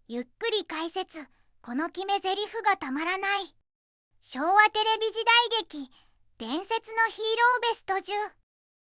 ゆっくり解説。この決め台詞がたまらない。昭和テレビ時代劇伝説のヒーローベスト10。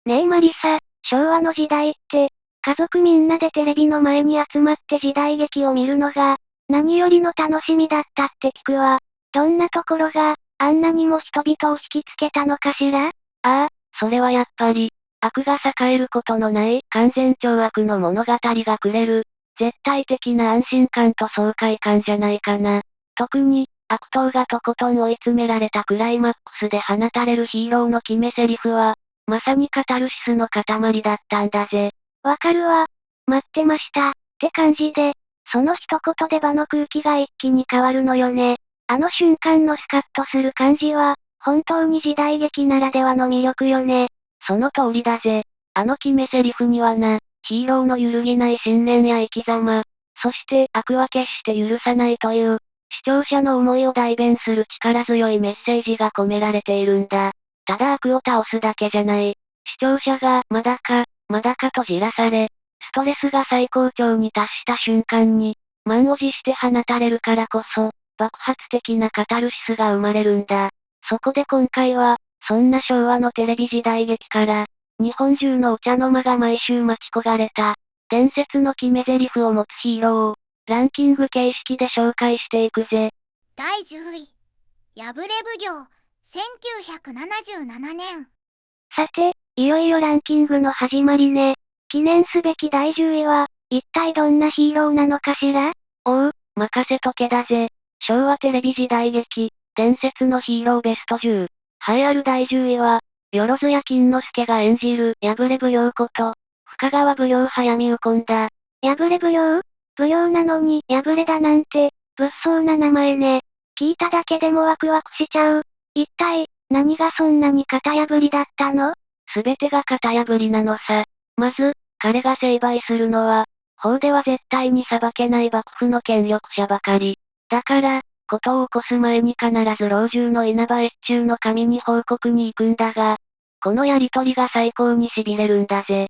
ねえマリサ、昭和の時代って、家族みんなでテレビの前に集まって時代劇を見るのが、何よりの楽しみだったって聞くわ。どんなところが、あんなにも人々を引きつけたのかしら？ああ、それはやっぱり、悪が栄えることのない完全懲悪の物語がくれる、絶対的な安心感と爽快感じゃないかな。特に、悪党がとことん追い詰められたクライマックスで放たれるヒーローの決め台詞は、まさにカタルシスの塊だったんだぜ。わかるわ。待ってました。って感じで、その一言で場の空気が一気に変わるのよね。あの瞬間のスカッとする感じは、本当に時代劇ならではの魅力よね。その通りだぜ。あの決め台詞にはな、ヒーローの揺るぎない信念や生き様、そして悪は決して許さないという、視聴者の思いを代弁する力強いメッセージが込められているんだ。ただ悪を倒すだけじゃない。視聴者が、まだか、まだかとじらされ、ストレスが最高潮に達した瞬間に、満を持して放たれるからこそ、爆発的なカタルシスが生まれるんだ。そこで今回は、そんな昭和のテレビ時代劇から、日本中のお茶の間が毎週待ち焦がれた、伝説の決め台詞を持つヒーローを、ランキング形式で紹介していくぜ。第10位。破れ奉行。1977年。さて、いよいよランキングの始まりね。記念すべき第10位は、一体どんなヒーローなのかしら？おう、任せとけだぜ。昭和テレビ時代劇、伝説のヒーローベスト10。栄えある第10位は、よろずや金之助が演じる破れ奉行こと、深川奉行早見右近だ。破れ奉行？奉行なのに破れだなんて、物騒な名前ね。聞いただけでもワクワクしちゃう。一体、何がそんなに型破りだったの？すべてが型破りなのさ。まず、彼が成敗するのは、法では絶対に裁けない幕府の権力者ばかり。だから、事を起こす前に必ず老中の稲葉越中の神に報告に行くんだが、このやりとりが最高に痺れるんだぜ。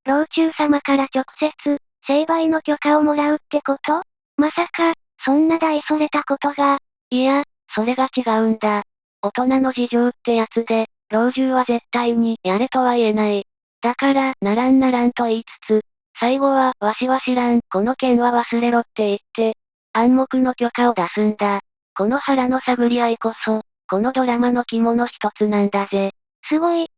老中様から直接、成敗の許可をもらうってこと？まさか、そんな大それたことが。いや、それが違うんだ。大人の事情ってやつで、老中は絶対にやれとは言えない。だから、ならんならんと言いつつ、最後は、わしは知らん、この件は忘れろって言って、暗黙の許可を出すんだ。この腹の探り合いこそ、このドラマの肝の一つなんだぜ。すごい。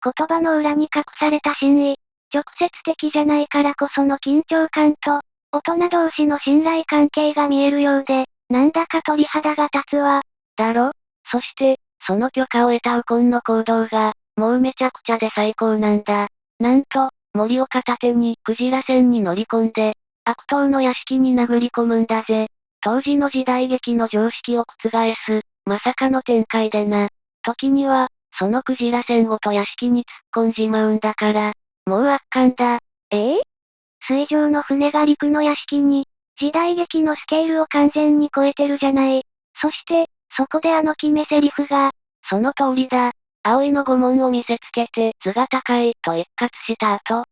言葉の裏に隠された真意。直接的じゃないからこその緊張感と、大人同士の信頼関係が見えるようで、なんだか鳥肌が立つわ。だろ？そして、その許可を得た右近の行動が、もうめちゃくちゃで最高なんだ。なんと、森を片手にクジラ船に乗り込んで、悪党の屋敷に殴り込むんだぜ。当時の時代劇の常識を覆す、まさかの展開でな。時には、そのクジラ船ごと屋敷に突っ込んじまうんだから、もう圧巻だ。水上の船が陸の屋敷に、時代劇のスケールを完全に超えてるじゃない。そして、そこであの決め台詞が、その通りだ。葵の御紋を見せつけて、図が高い、と一喝した後、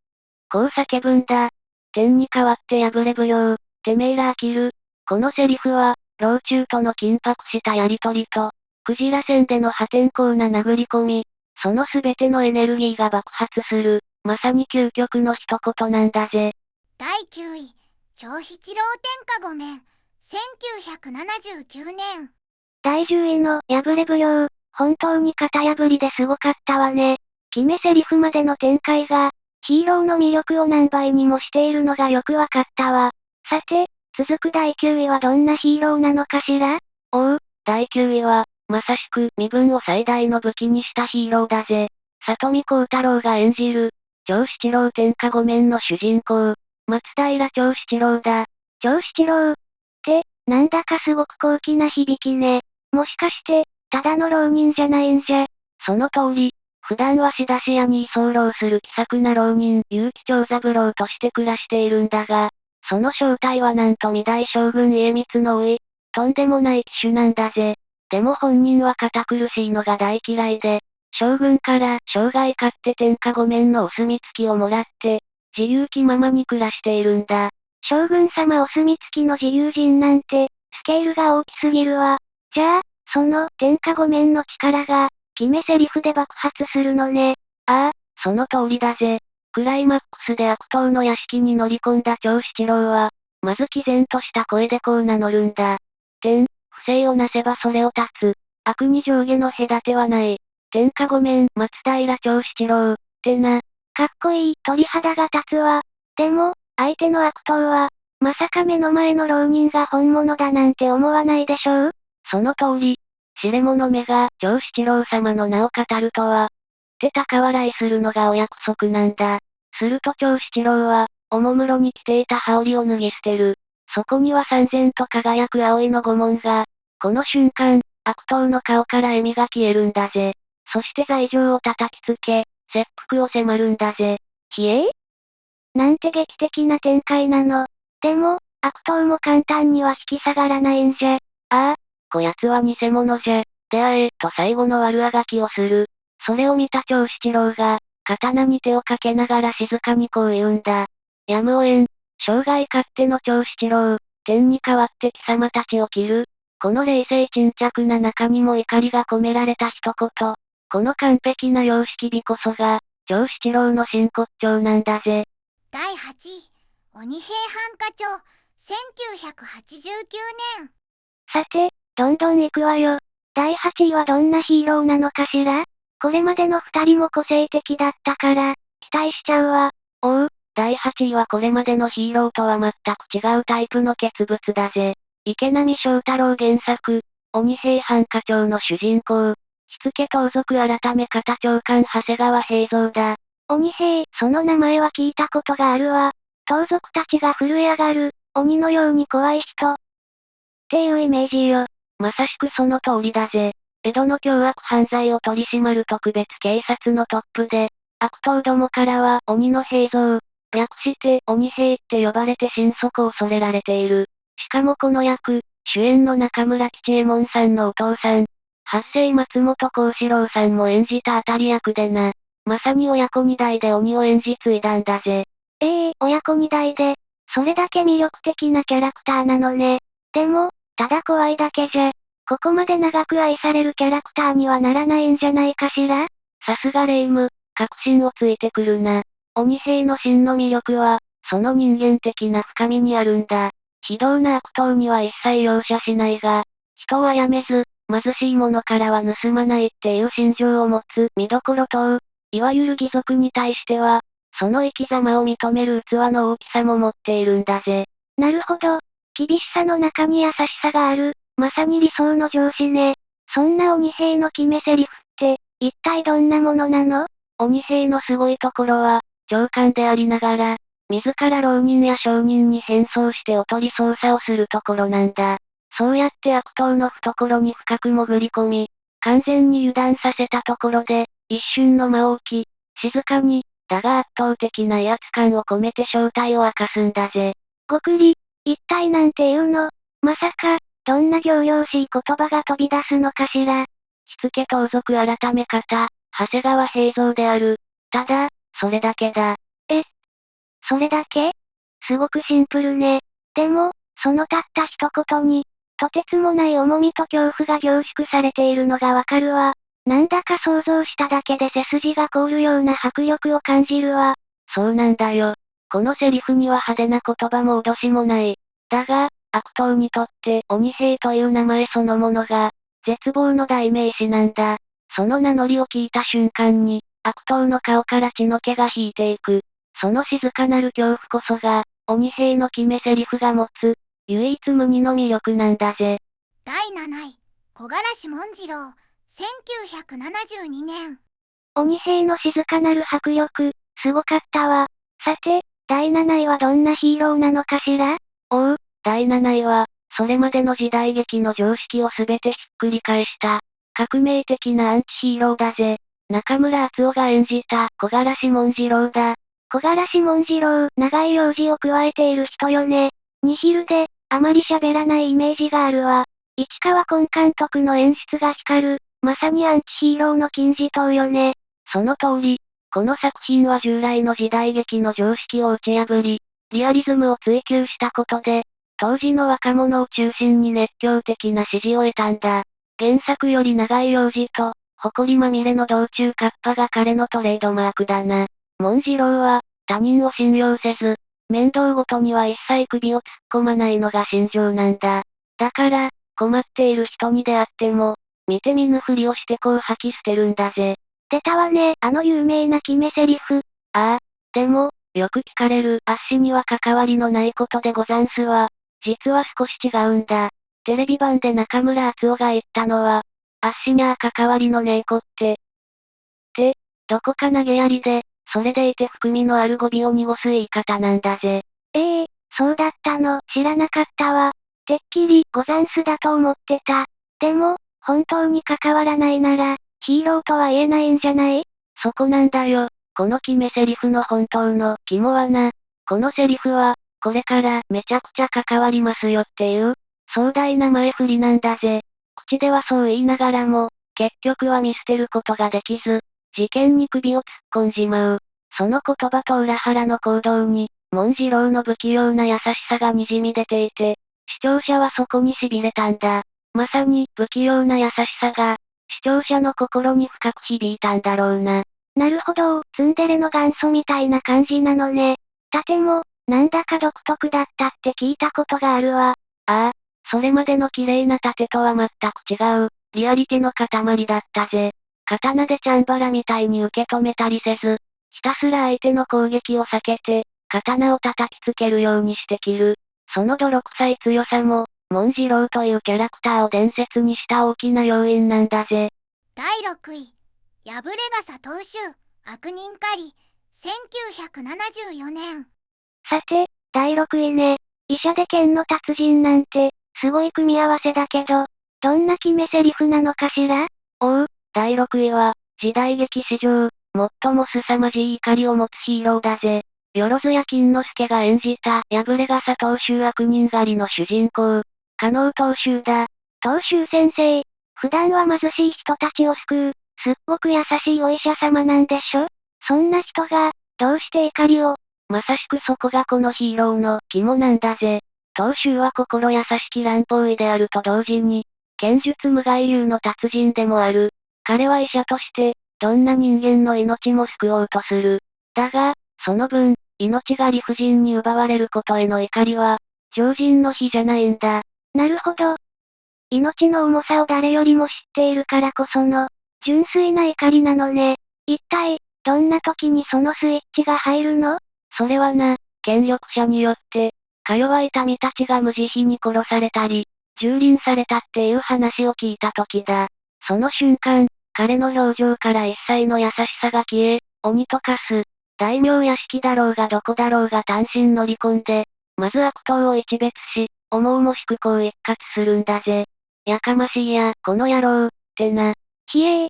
こう叫ぶんだ。天に代わって破れ奉行、てめえら飽きる。このセリフは、老中との緊迫したやりとりと、クジラ船での破天荒な殴り込み、その全てのエネルギーが爆発する、まさに究極の一言なんだぜ。第9位。長七郎天下御免。1979年。第10位の破れ奉行、本当に型破りですごかったわね。決め台詞までの展開が、ヒーローの魅力を何倍にもしているのがよくわかったわ。さて、続く第9位はどんなヒーローなのかしら？おう、第9位は、まさしく身分を最大の武器にしたヒーローだぜ。里見光太郎が演じる、長七郎天下御免の主人公、松平長七郎だ。長七郎って、なんだかすごく高貴な響きね。もしかして、ただの浪人じゃないんじゃ。その通り、普段は仕出し屋に居候する気さくな浪人、結城長三郎として暮らしているんだが、その正体はなんと二代将軍家光の甥、とんでもない騎手なんだぜ。でも本人は堅苦しいのが大嫌いで、将軍から生涯買って天下御免のお墨付きをもらって、自由気ままに暮らしているんだ。将軍様お墨付きの自由人なんて、スケールが大きすぎるわ。じゃあ、その、天下御免の力が、決め台詞で爆発するのね。ああ、その通りだぜ。クライマックスで悪党の屋敷に乗り込んだ長七郎は、まず毅然とした声でこう名乗るんだ。天、不正をなせばそれを断つ。悪に上下の隔てはない。天下御免、松平長七郎、ってな。かっこいい、鳥肌が立つわ。でも、相手の悪党は、まさか目の前の浪人が本物だなんて思わないでしょう？その通り。知れ者めが長七郎様の名を語るとは。って高笑いするのがお約束なんだ。すると長七郎は、おもむろに着ていた羽織を脱ぎ捨てる。そこには三千と輝く葵の御紋が、この瞬間、悪党の顔から笑みが消えるんだぜ。そして罪状を叩きつけ、切腹を迫るんだぜ。ひえーなんて劇的な展開なの。でも、悪党も簡単には引き下がらないんじゃ。ああ、こやつは偽物じゃ、出会え、と最後の悪あがきをする。それを見た長七郎が、刀に手をかけながら静かにこう言うんだ。やむを得ん。生涯勝手の長七郎、天に代わって貴様たちを切る。この冷静沈着な中にも怒りが込められた一言。この完璧な様式美こそが、長七郎の真骨頂なんだぜ。第8位、鬼平犯科帳、1989年。さて、どんどん行くわよ。第8位はどんなヒーローなのかしら？これまでの2人も個性的だったから、期待しちゃうわ。おう、第8位はこれまでのヒーローとは全く違うタイプの傑物だぜ。池波正太郎原作、鬼平犯科帳の主人公、火付盗賊改め方長官長谷川平蔵だ。鬼平、その名前は聞いたことがあるわ。盗賊たちが震え上がる、鬼のように怖い人。っていうイメージよ。まさしくその通りだぜ。江戸の凶悪犯罪を取り締まる特別警察のトップで、悪党どもからは鬼の平蔵、略して鬼平って呼ばれて心底恐れられている。しかもこの役、主演の中村吉右衛門さんのお父さん、八世松本幸四郎さんも演じた当たり役でな。まさに親子二代で鬼を演じ継いだんだぜ。親子二代で、それだけ魅力的なキャラクターなのね。でも、ただ怖いだけじゃ、ここまで長く愛されるキャラクターにはならないんじゃないかしら？さすがレイム、確信をついてくるな。鬼平の真の魅力は、その人間的な深みにあるんだ。非道な悪党には一切容赦しないが、人はやめず、貧しい者からは盗まないっていう心情を持つ見どころと、いわゆる義賊に対しては、その生き様を認める器の大きさも持っているんだぜ。なるほど。厳しさの中に優しさがある、まさに理想の上司ね。そんな鬼平の決め台詞って、一体どんなものなの？鬼平のすごいところは、長官でありながら、自ら浪人や商人に変装しておとり捜査をするところなんだ。そうやって悪党の懐に深く潜り込み、完全に油断させたところで、一瞬の間を置き、静かに、だが圧倒的な威圧感を込めて正体を明かすんだぜ。ごくり、一体なんていうの？まさか、どんな仰々しい言葉が飛び出すのかしら？火付盗賊改め方、長谷川平蔵である。ただ、それだけだ。それだけ？すごくシンプルね。でも、そのたった一言に、とてつもない重みと恐怖が凝縮されているのがわかるわ。なんだか想像しただけで背筋が凍るような迫力を感じるわ。そうなんだよ。このセリフには派手な言葉も脅しもない。だが、悪党にとって鬼平という名前そのものが、絶望の代名詞なんだ。その名乗りを聞いた瞬間に、悪党の顔から血の気が引いていく。その静かなる恐怖こそが、鬼平の決め台詞が持つ、唯一無二の魅力なんだぜ。第7位、小柄志文次郎、1972年。鬼平の静かなる迫力、すごかったわ。さて、第7位はどんなヒーローなのかしら？おう、第7位は、それまでの時代劇の常識をすべてひっくり返した、革命的なアンチヒーローだぜ。中村敦夫が演じた小柄志文次郎だ。小柄志文次郎、長い用事を加えている人よね。ニヒルで、あまり喋らないイメージがあるわ。市川崑監督の演出が光る、まさにアンチヒーローの金字塔よね。その通り、この作品は従来の時代劇の常識を打ち破り、リアリズムを追求したことで、当時の若者を中心に熱狂的な支持を得たんだ。原作より長い幼児と、誇りまみれの道中カッパが彼のトレードマークだな。モンジローは、他人を信用せず、面倒ごとには一切首を突っ込まないのが信条なんだ。だから、困っている人に出会っても、見て見ぬふりをしてこう吐き捨てるんだぜ。出たわね、あの有名な決め台詞。ああ、でも、よく聞かれる、アッシには関わりのないことでござんすわ。実は少し違うんだ。テレビ版で中村敦夫が言ったのは、アッシにゃあ関わりのねえ子って。どこか投げやりで、それでいて含みのある語尾を濁す言い方なんだぜ。そうだったの、知らなかったわ。てっきり、ござんすだと思ってた。でも、本当に関わらないなら、ヒーローとは言えないんじゃない？そこなんだよ。この決め台詞の本当の肝はな。このセリフは、これからめちゃくちゃ関わりますよっていう、壮大な前振りなんだぜ。口ではそう言いながらも、結局は見捨てることができず、事件に首を突っ込んじまう。その言葉と裏腹の行動に、モンジローの不器用な優しさが滲み出ていて、視聴者はそこに痺れたんだ。まさに、不器用な優しさが、視聴者の心に深く響いたんだろうな。なるほど、ツンデレの元祖みたいな感じなのね。盾も、なんだか独特だったって聞いたことがあるわ。ああ、それまでの綺麗な盾とは全く違う、リアリティの塊だったぜ。刀でチャンバラみたいに受け止めたりせず、ひたすら相手の攻撃を避けて、刀を叩きつけるようにして切る。その泥臭い強さも、モンジローというキャラクターを伝説にした大きな要因なんだぜ。第6位、破れ傘踏襲、悪人狩り、1974年。さて、第6位ね。医者で剣の達人なんて、すごい組み合わせだけど、どんな決め台詞なのかしら？おう、第6位は、時代劇史上、最も凄まじい怒りを持つヒーローだぜ。よろずや金之助が演じた、破れ傘踏襲悪人狩りの主人公、加納東秀だ。東秀先生、普段は貧しい人たちを救う、すっごく優しいお医者様なんでしょ？そんな人が、どうして怒りを？まさしくそこがこのヒーローの肝なんだぜ。東秀は心優しき乱暴医であると同時に、剣術無害流の達人でもある。彼は医者として、どんな人間の命も救おうとする。だが、その分、命が理不尽に奪われることへの怒りは、常人の比じゃないんだ。なるほど。命の重さを誰よりも知っているからこその、純粋な怒りなのね。一体、どんな時にそのスイッチが入るの？それはな、権力者によって、か弱い民たちが無慈悲に殺されたり、蹂躙されたっていう話を聞いた時だ。その瞬間、彼の表情から一切の優しさが消え、鬼と化す。大名屋敷だろうがどこだろうが単身乗り込んで、まず悪党を一別し、重々しくこう一括するんだぜ。やかましいや、この野郎、ってな。ひえー。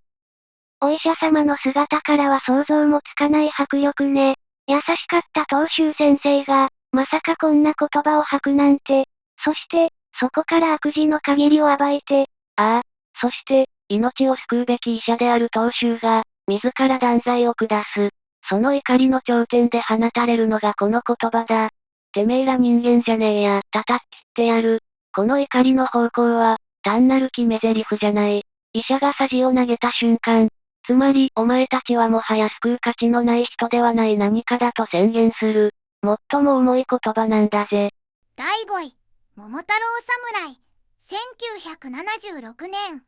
お医者様の姿からは想像もつかない迫力ね。優しかった東秀先生が、まさかこんな言葉を吐くなんて。そして、そこから悪事の限りを暴いて。ああ、そして、命を救うべき医者である東秀が、自ら断罪を下す。その怒りの頂点で放たれるのがこの言葉だ。てめえら人間じゃねえや、叩き切ってやる。この怒りの方向は、単なる決め台詞じゃない。医者が匙を投げた瞬間、つまり、お前たちはもはや救う価値のない人ではない何かだと宣言する。最も重い言葉なんだぜ。第5位、桃太郎侍、1976年。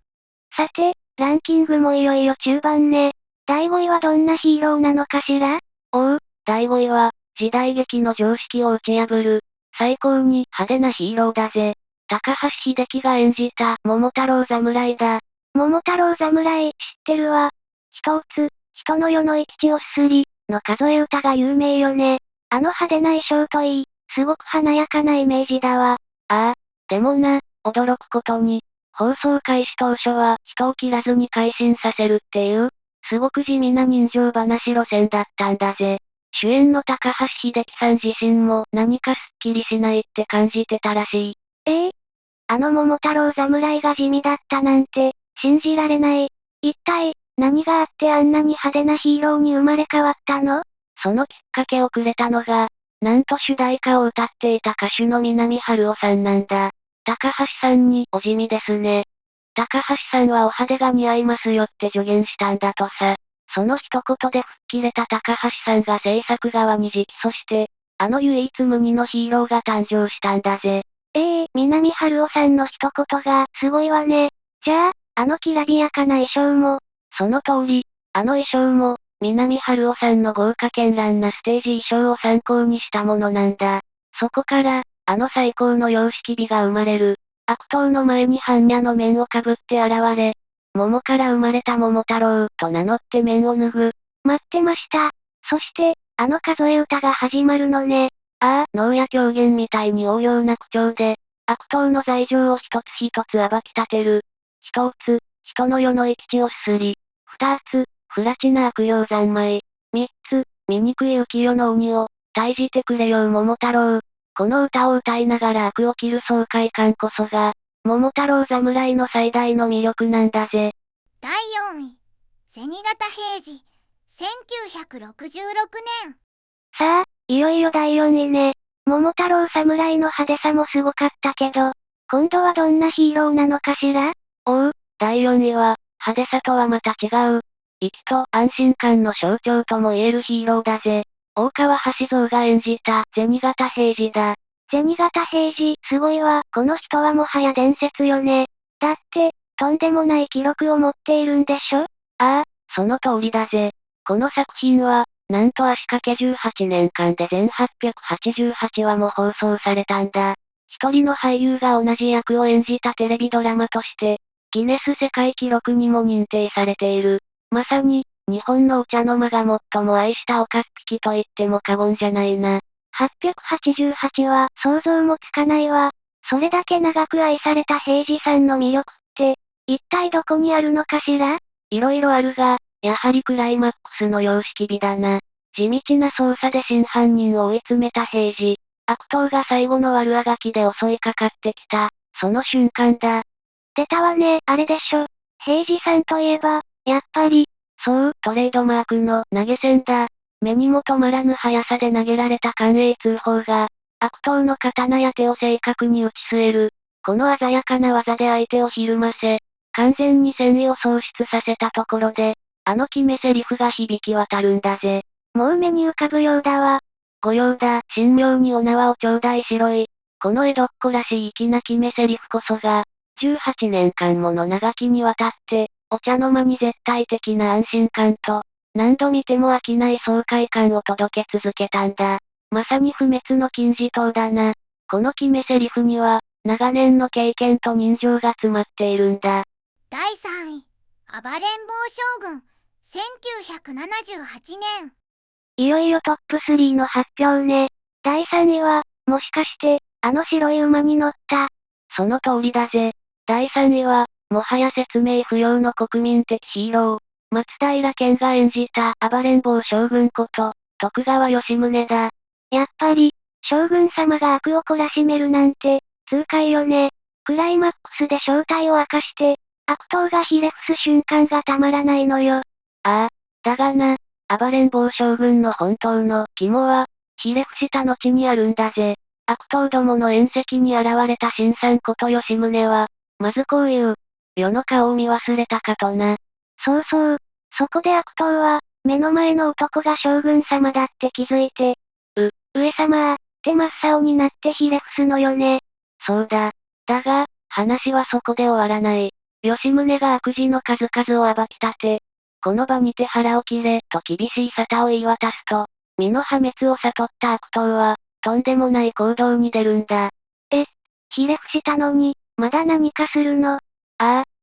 さて、ランキングもいよいよ中盤ね。第5位はどんなヒーローなのかしら？おう、第5位は、時代劇の常識を打ち破る、最高に派手なヒーローだぜ。高橋秀樹が演じた桃太郎侍だ。桃太郎侍、知ってるわ。人を打つ、人の世の生き血をすすり、の数え歌が有名よね。あの派手な衣装といい、すごく華やかなイメージだわ。ああ、でもな、驚くことに、放送開始当初は人を切らずに改心させるっていう、すごく地味な人情話路線だったんだぜ。主演の高橋秀樹さん自身も何かすっきりしないって感じてたらしい。あの桃太郎侍が地味だったなんて、信じられない。一体、何があってあんなに派手なヒーローに生まれ変わったの？そのきっかけをくれたのが、なんと主題歌を歌っていた歌手の南春夫さんなんだ。高橋さんにおじみですね。高橋さんはお派手が似合いますよって助言したんだとさ。その一言で吹っ切れた高橋さんが制作側に直訴して、あの唯一無二のヒーローが誕生したんだぜ。南春夫さんの一言がすごいわね。じゃあ、あのきらびやかな衣装も、その通り、あの衣装も、南春夫さんの豪華絢爛なステージ衣装を参考にしたものなんだ。そこから、あの最高の様式美が生まれる。悪党の前に般若の面をかぶって現れ、桃から生まれた桃太郎と名乗って面を脱ぐ。待ってました。そして、あの数え歌が始まるのね。能や狂言みたいに応用な口調で、悪党の罪状を一つ一つ暴き立てる。一つ、人の世の生き地をすすり。二つ、不埒な悪霊三昧。三つ、醜い浮世の鬼を、退じてくれよ桃太郎。この歌を歌いながら悪を切る爽快感こそが、桃太郎侍の最大の魅力なんだぜ。第4位、銭形平次、1966年。さあ、いよいよ第4位ね。桃太郎侍の派手さもすごかったけど、今度はどんなヒーローなのかしら？第4位は、派手さとはまた違う。生きと安心感の象徴とも言えるヒーローだぜ。大川橋蔵が演じた銭形平次だ。銭形平次、すごいわ。この人はもはや伝説よね。だって、とんでもない記録を持っているんでしょ？その通りだぜ。この作品は、なんと足掛け18年間で全888話も放送されたんだ。一人の俳優が同じ役を演じたテレビドラマとして、ギネス世界記録にも認定されている。まさに、日本のお茶の間が最も愛した岡っ引きと言っても過言じゃないな。888は想像もつかないわ。それだけ長く愛された平次さんの魅力って、一体どこにあるのかしら？いろいろあるが、やはりクライマックスの様式美だな。地道な捜査で真犯人を追い詰めた平次。悪党が最後の悪あがきで襲いかかってきた。その瞬間だ。出たわね、あれでしょ。平次さんといえば、やっぱり、そう、トレードマークの投げ銭だ。目にも止まらぬ速さで投げられた官営通報が、悪党の刀や手を正確に打ち据える。この鮮やかな技で相手をひるませ、完全に戦意を喪失させたところで、あの決め台詞が響き渡るんだぜ。もう目に浮かぶようだわ。御用だ、神妙にお縄を頂戴しろい。この江戸っ子らしい粋な決め台詞こそが、18年間もの長きにわたって、お茶の間に絶対的な安心感と、何度見ても飽きない爽快感を届け続けたんだ。まさに不滅の金字塔だな。この決め台詞には、長年の経験と人情が詰まっているんだ。第3位、暴れん坊将軍、1978年。いよいよトップ3の発表ね。第3位は、もしかして、あの白い馬に乗った。その通りだぜ。第3位は、もはや説明不要の国民的ヒーロー、松平健が演じた暴れん坊将軍こと、徳川吉宗だ。やっぱり、将軍様が悪を懲らしめるなんて、痛快よね。クライマックスで正体を明かして、悪党がひれ伏す瞬間がたまらないのよ。だがな、暴れん坊将軍の本当の肝は、ひれ伏した後にあるんだぜ。悪党どもの宴席に現れた新さんこと吉宗は、まずこういう、世の顔を見忘れたかとな。そうそう。そこで悪党は、目の前の男が将軍様だって気づいて、上様って真っ青になってひれ伏すのよね。そうだ。だが、話はそこで終わらない。吉宗が悪事の数々を暴き立て、この場にて腹を切れ、と厳しい沙汰を言い渡すと、身の破滅を悟った悪党は、とんでもない行動に出るんだ。ひれ伏したのに、まだ何かするの？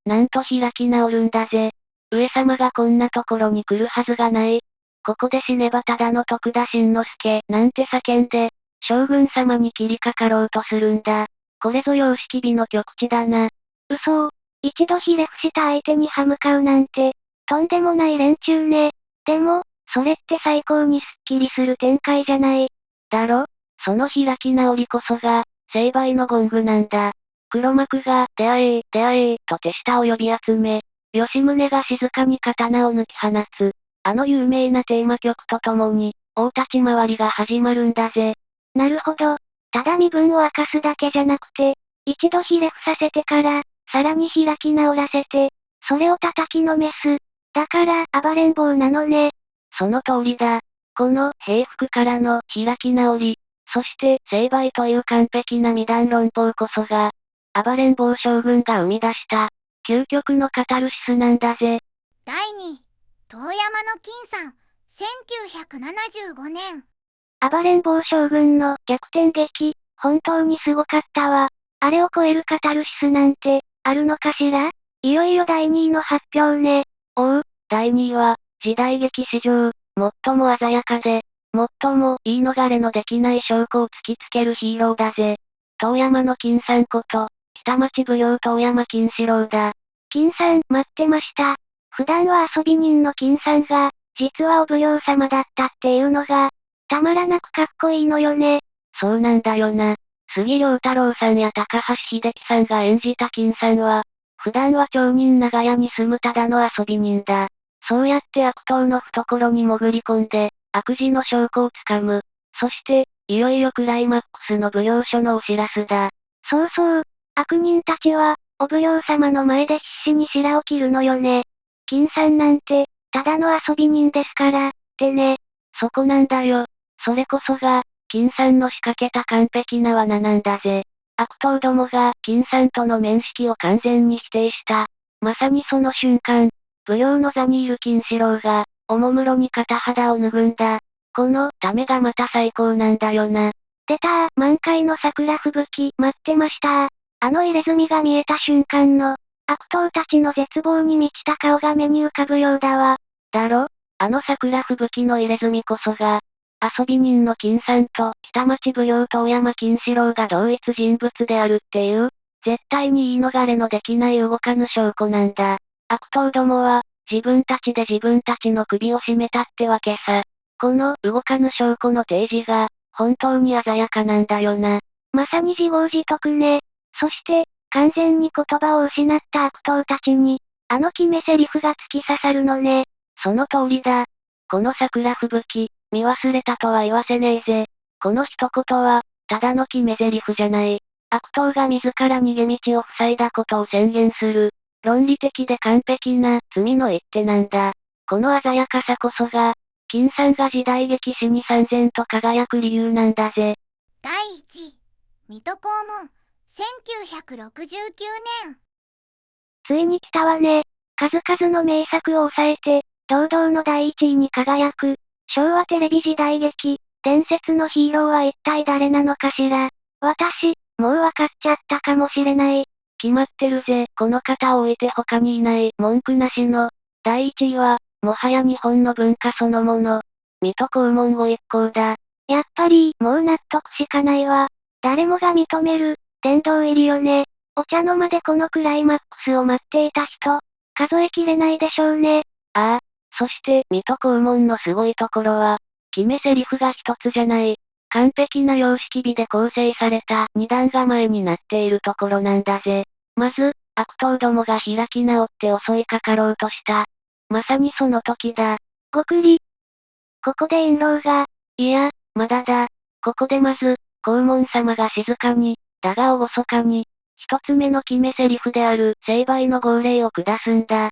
なんと開き直るんだぜ。上様がこんなところに来るはずがない。ここで死ねばただの徳田新之助なんて叫んで、将軍様に切りかかろうとするんだ。これぞ様式美の極致だな。嘘。一度ひれ伏した相手に歯向かうなんて、とんでもない連中ね。でも、それって最高にスッキリする展開じゃない。だろ？その開き直りこそが、成敗のゴングなんだ。黒幕が、出会え、出会え、と手下を呼び集め、吉宗が静かに刀を抜き放つ。あの有名なテーマ曲とともに、大立ち回りが始まるんだぜ。なるほど。ただ身分を明かすだけじゃなくて、一度ひれ伏させてから、さらに開き直らせて、それを叩きのめす。だから、暴れん坊なのね。その通りだ。この、平服からの、開き直り、そして、成敗という完璧な二段論法こそが、暴れん坊将軍が生み出した、究極のカタルシスなんだぜ。第2、遠山の金さん、1975年。暴れん坊将軍の逆転劇、本当にすごかったわ。あれを超えるカタルシスなんて、あるのかしら？いよいよ第2位の発表ね。おう、第2位は、時代劇史上、最も鮮やかで、最も言い逃れのできない証拠を突きつけるヒーローだぜ。遠山の金さんこと、北町奉行遠山金四郎だ。金さん、待ってました。普段は遊び人の金さんが、実はお奉行様だったっていうのが、たまらなくかっこいいのよね。そうなんだよな。杉良太郎さんや高橋秀樹さんが演じた金さんは、普段は町人長屋に住むただの遊び人だ。そうやって悪党の懐に潜り込んで、悪事の証拠をつかむ。そして、いよいよクライマックスの奉行所のお知らせだ。そうそう。悪人たちは、お奉行様の前で必死に白を切るのよね。金さんなんて、ただの遊び人ですから、ってね。そこなんだよ。それこそが、金さんの仕掛けた完璧な罠なんだぜ。悪党どもが金さんとの面識を完全に否定した。まさにその瞬間、奉行の座にいる金四郎が、おもむろに肩肌を脱んだ。この、ためがまた最高なんだよな。出たー、満開の桜吹雪、待ってましたー。あの入れ墨が見えた瞬間の、悪党たちの絶望に満ちた顔が目に浮かぶようだわ。だろ？あの桜吹雪の入れ墨こそが、遊び人の金さんと、北町奉行遠山金四郎が同一人物であるっていう、絶対に言い逃れのできない動かぬ証拠なんだ。悪党どもは、自分たちで自分たちの首を絞めたってわけさ。この動かぬ証拠の提示が、本当に鮮やかなんだよな。まさに自業自得ね。そして、完全に言葉を失った悪党たちに、あの決め台詞が突き刺さるのね。その通りだ。この桜吹雪、見忘れたとは言わせねえぜ。この一言は、ただの決め台詞じゃない。悪党が自ら逃げ道を塞いだことを宣言する。論理的で完璧な罪の一手なんだ。この鮮やかさこそが、金さんが時代劇史に燦然と輝く理由なんだぜ。第1、水戸黄門、1969年。ついに来たわね。数々の名作を抑えて、堂々の第1位に輝く、昭和テレビ時代劇、伝説のヒーローは一体誰なのかしら。私、もうわかっちゃったかもしれない。決まってるぜ。この方を置いて他にいない、文句なしの。第1位は、もはや日本の文化そのもの。水戸黄門ご一行だ。やっぱり、もう納得しかないわ。誰もが認める、殿堂入りよね。お茶の間でこのクライマックスを待っていた人、数えきれないでしょうね。ああ。そして、水戸黄門のすごいところは、決め台詞が一つじゃない。完璧な様式美で構成された二段構えになっているところなんだぜ。まず、悪党どもが開き直って襲いかかろうとした。まさにその時だ。ごくり。ここで印籠が、いや、まだだ。ここでまず、黄門様が静かに、だが厳かに、一つ目の決め台詞である、成敗の号令を下すんだ。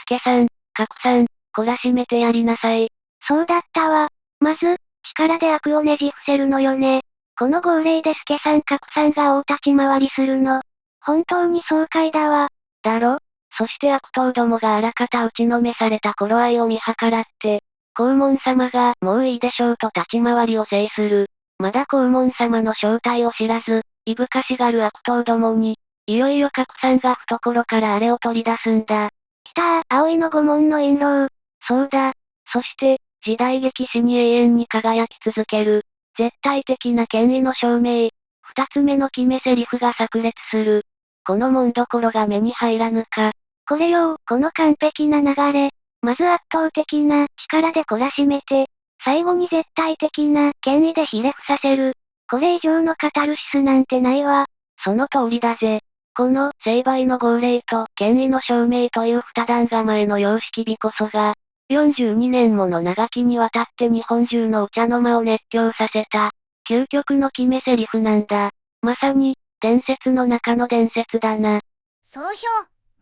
助さん、格さん、懲らしめてやりなさい。そうだったわ。まず、力で悪をねじ伏せるのよね。この号令で助さん格さんが大立ち回りするの。本当に爽快だわ。だろ？そして悪党どもがあらかた打ちのめされた頃合いを見計らって、黄門様がもういいでしょうと立ち回りを制する。まだ黄門様の正体を知らず、いぶかしがる悪党どもに、いよいよ格さんが懐からあれを取り出すんだ。来たー、葵の御門の印籠。そうだ。そして、時代劇史に永遠に輝き続ける、絶対的な権威の証明。二つ目の決め台詞が炸裂する。この門どころが目に入らぬか。これよ、この完璧な流れ。まず圧倒的な力で懲らしめて、最後に絶対的な権威でひれ伏させる。これ以上のカタルシスなんてないわ。その通りだぜ。この、成敗の号令と、権威の証明という二段構えの様式美こそが、42年もの長きにわたって日本中のお茶の間を熱狂させた、究極の決め台詞なんだ。まさに、伝説の中の伝説だな。総評、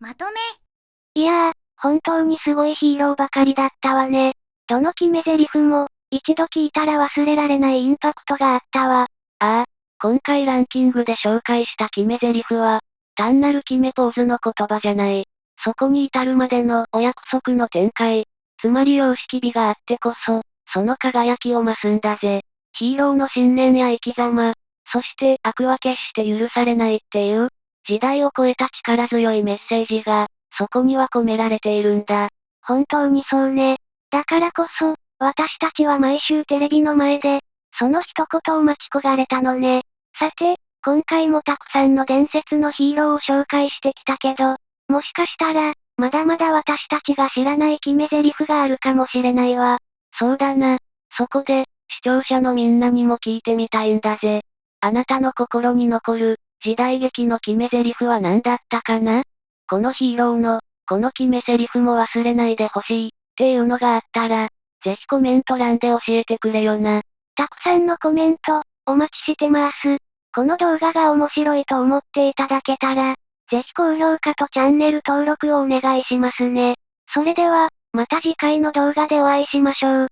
まとめ。いやー、本当にすごいヒーローばかりだったわね。どの決め台詞も、一度聞いたら忘れられないインパクトがあったわ。ああ、今回ランキングで紹介した決め台詞は、単なる決めポーズの言葉じゃない。そこに至るまでのお約束の展開、つまり様式美があってこそ、その輝きを増すんだぜ。ヒーローの信念や生き様、そして悪は決して許されないっていう、時代を超えた力強いメッセージが、そこには込められているんだ。本当にそうね。だからこそ、私たちは毎週テレビの前で、その一言を待ち焦がれたのね。さて、今回もたくさんの伝説のヒーローを紹介してきたけど、もしかしたら、まだまだ私たちが知らない決め台詞があるかもしれないわ。そうだな。そこで、視聴者のみんなにも聞いてみたいんだぜ。あなたの心に残る、時代劇の決め台詞は何だったかな？このヒーローの、この決め台詞も忘れないでほしい、っていうのがあったら、ぜひコメント欄で教えてくれよな。たくさんのコメント、お待ちしてます。この動画が面白いと思っていただけたら、ぜひ高評価とチャンネル登録をお願いしますね。それでは、また次回の動画でお会いしましょう。